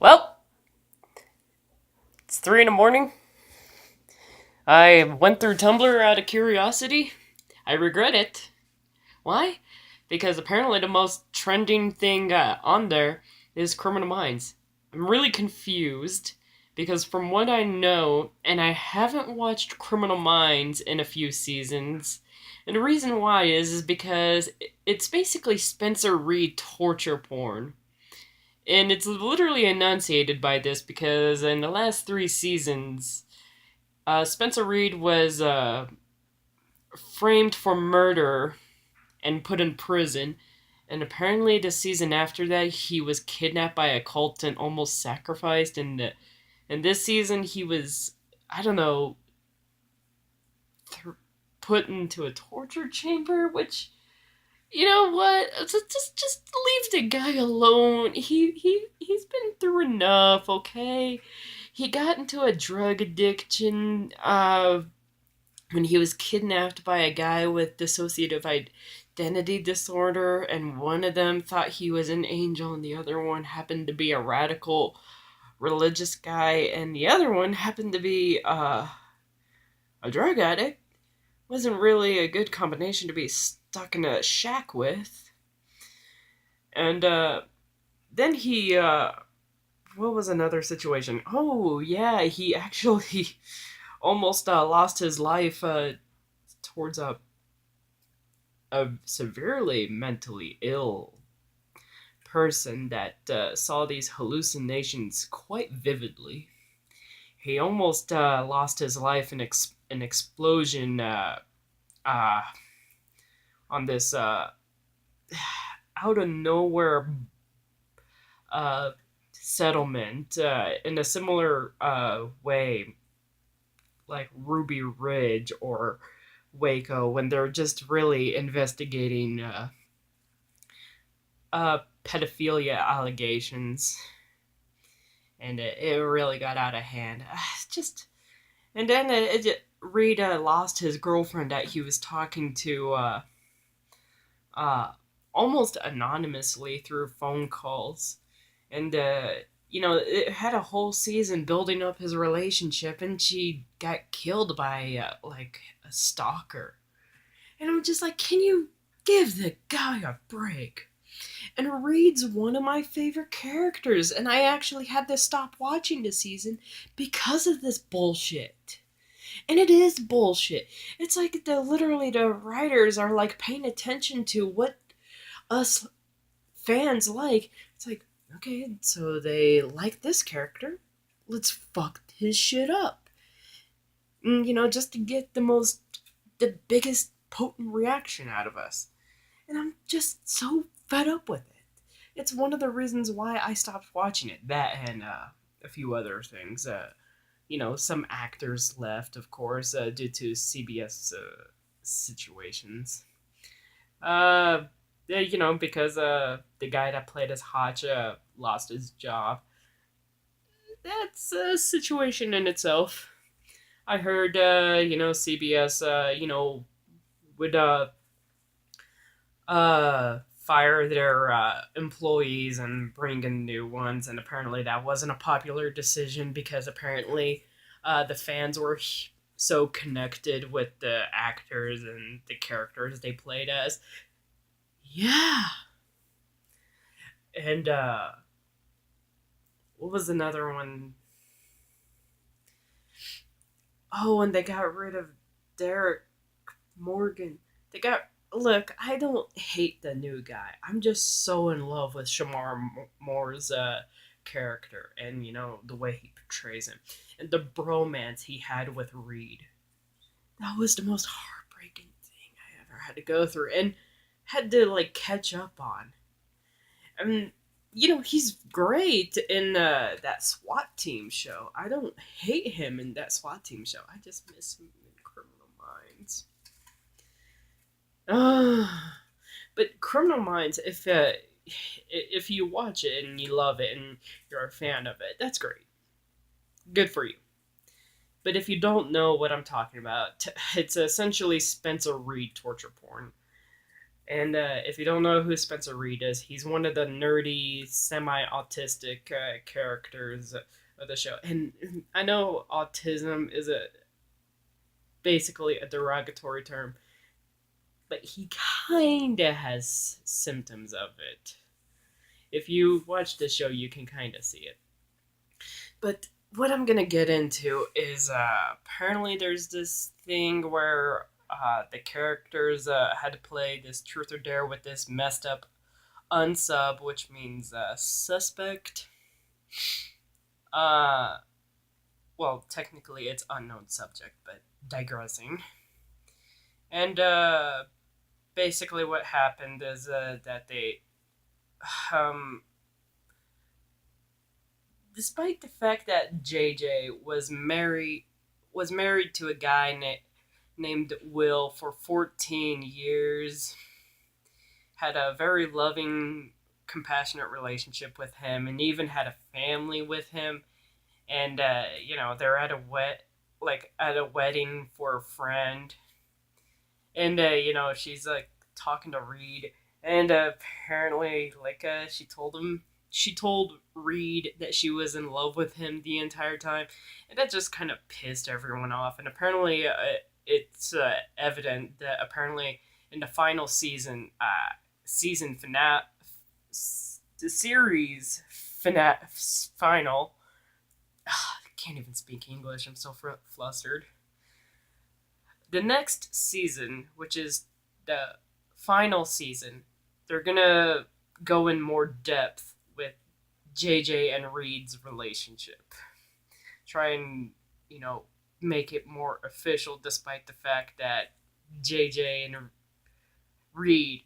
Well, it's 3 in the morning. I went through Tumblr out of curiosity. I regret it. Why? Because apparently the most trending thing on there is Criminal Minds. I'm really confused because from what I know, and I haven't watched Criminal Minds in a few seasons, and the reason why is because it's basically Spencer Reid torture porn. And it's literally enunciated by this because in the last 3 seasons, Spencer Reid was framed for murder and put in prison. And apparently, the season after that, he was kidnapped by a cult and almost sacrificed. And this season, he was, I don't know, put into a torture chamber, which. You know what? Just leave the guy alone. He's been through enough, okay? He got into a drug addiction when he was kidnapped by a guy with dissociative identity disorder, and one of them thought he was an angel, and the other one happened to be a radical religious guy, and the other one happened to be a drug addict. Wasn't really a good combination to be stuck in a shack with. And then what was another situation? Oh, yeah, he actually almost lost his life towards a severely mentally ill person that saw these hallucinations quite vividly. He almost lost his life in an explosion uh, on this out of nowhere uh, settlement in a similar way, like Ruby Ridge or Waco, when they're just really investigating pedophilia allegations, and it really got out of hand. Just and then Reed lost his girlfriend that he was talking to uh, almost anonymously through phone calls, and it had a whole season building up his relationship, and she got killed by like a stalker. And I'm just like, can you give the guy a break? And Reed's one of my favorite characters, and I actually had to stop watching this season because of this bullshit. And it is bullshit. It's like the writers are like paying attention to what us fans like. It's like, okay, so they like this character. Let's fuck his shit up. Just to get the biggest potent reaction out of us. And I'm just so fed up with it. It's one of the reasons why I stopped watching it. That and a few other things. Some actors left, of course, due to CBS situations. Uh, yeah, because the guy that played as Hotch lost his job. That's a situation in itself. I heard, CBS, would fire their employees and bring in new ones, and apparently that wasn't a popular decision because apparently the fans were so connected with the actors and the characters they played as. Yeah. And what was another one? Oh, and they got rid of Derek Morgan. They got Look. I don't hate the new guy. I'm just so in love with Shamar Moore's character, and the way he portrays him, and the bromance he had with Reed. That was the most heartbreaking thing I ever had to go through, and had to like catch up on. I mean, he's great in that SWAT team show. I don't hate him in that SWAT team show. I just miss him in Criminal Minds. But Criminal Minds, if you watch it and you love it and you're a fan of it, that's great. Good for you. But if you don't know what I'm talking about, it's essentially Spencer Reid torture porn. And if you don't know who Spencer Reed is, he's one of the nerdy, semi-autistic characters of the show. And I know autism is a basically a derogatory term, but he kinda has symptoms of it. If you watch the show, you can kind of see it. But what I'm gonna get into is apparently there's this thing where the characters had to play this truth or dare with this messed up unsub, which means suspect. Uh, well, technically it's unknown subject, but digressing. And basically, what happened is that they, um, despite the fact that JJ was married to a guy named Will for 14 years, had a very loving, compassionate relationship with him, and even had a family with him. And they're at a wedding for a friend, and she's like talking to Reed, and apparently she told Reed that she was in love with him the entire time, and that just kind of pissed everyone off. And apparently, it's evident that apparently in the final season finale, the series final. I can't even speak English. I'm so flustered. The next season, which is the final season, they're gonna go in more depth with JJ and Reed's relationship. Try and, you know, make it more official despite the fact that JJ and Reed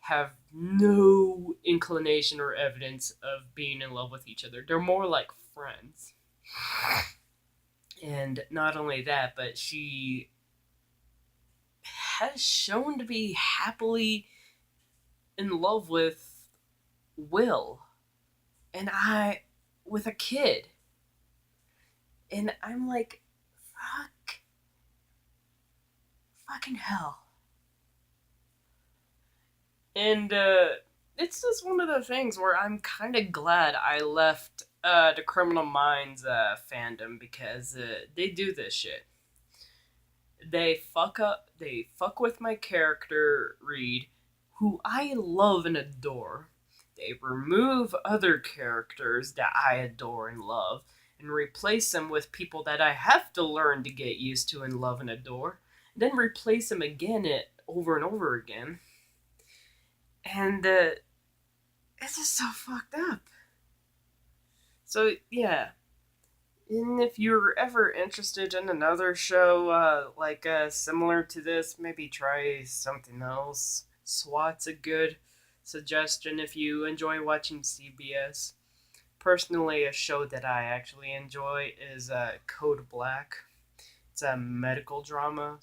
have no inclination or evidence of being in love with each other. They're more like friends. And not only that, but she has shown to be happily in love with Will. And with a kid. And I'm like, fucking hell. And it's just one of the things where I'm kind of glad I left the Criminal Minds fandom, because they do this shit. They fuck with my character Reed, who I love and adore. They remove other characters that I adore and love and replace them with people that I have to learn to get used to and love and adore, and then replace them again over and over again. And it's just so fucked up. So yeah, and if you're ever interested in another show similar to this, maybe try something else. SWAT's a good suggestion if you enjoy watching CBS. Personally, a show that I actually enjoy is Code Black. It's a medical drama,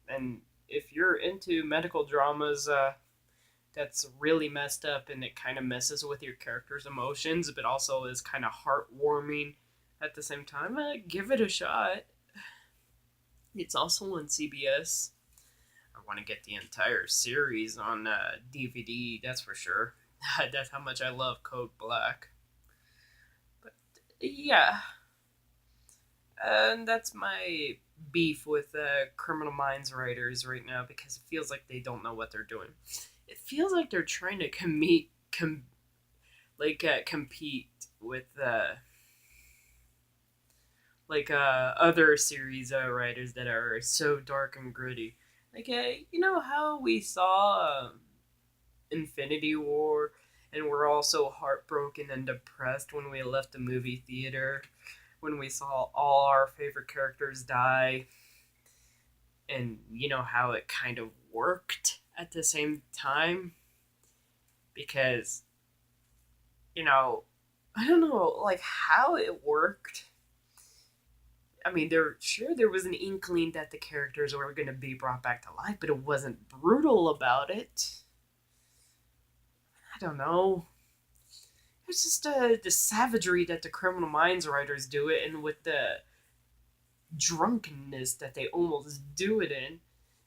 and if you're into medical dramas, that's really messed up and it kind of messes with your character's emotions, but also is kind of heartwarming at the same time. Give it a shot. It's also on CBS. I want to get the entire series on DVD, that's for sure. That's how much I love Code Black. But yeah, and that's my beef with Criminal Minds writers right now, because it feels like they don't know what they're doing. It feels like they're trying to compete with other series writers that are so dark and gritty. You know how we saw Infinity War, and we're all so heartbroken and depressed when we left the movie theater, when we saw all our favorite characters die, and you know how it kind of worked at the same time, because I don't know how it worked. I mean, there was an inkling that the characters were going to be brought back to life, but it wasn't brutal about it. I don't know. It's just the savagery that the Criminal Minds writers do it, and with the drunkenness that they almost do it in.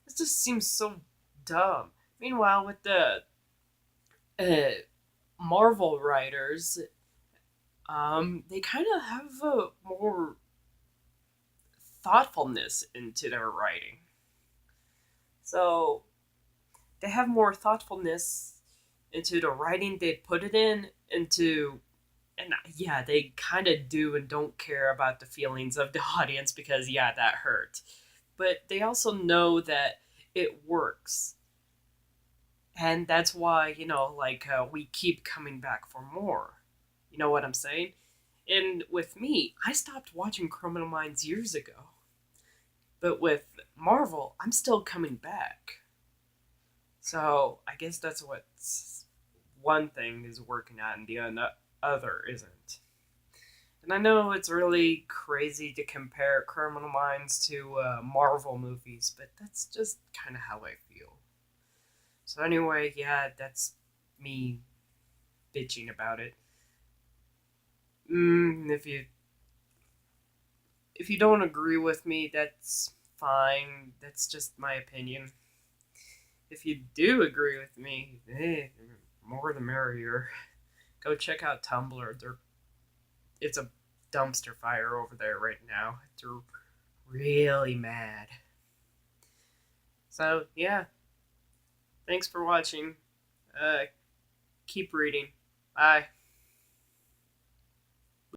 It just seems so dumb. Meanwhile, with the uh, Marvel writers, they kind of have a more thoughtfulness into their writing. So they have more thoughtfulness into the writing they put it in, into and yeah, they kind of do and don't care about the feelings of the audience because yeah, that hurt. But they also know that it works, and that's why we keep coming back for more. You know what I'm saying? And with me, I stopped watching Criminal Minds years ago, but with Marvel, I'm still coming back. So I guess that's what one thing is working at and the other isn't. And I know it's really crazy to compare Criminal Minds to Marvel movies, but that's just kind of how I feel. So anyway, yeah, that's me bitching about it. If you don't agree with me, that's fine. That's just my opinion. If you do agree with me, more the merrier. Go check out Tumblr. It's a dumpster fire over there right now. They're really mad. So yeah, thanks for watching. Uh, keep reading. Bye.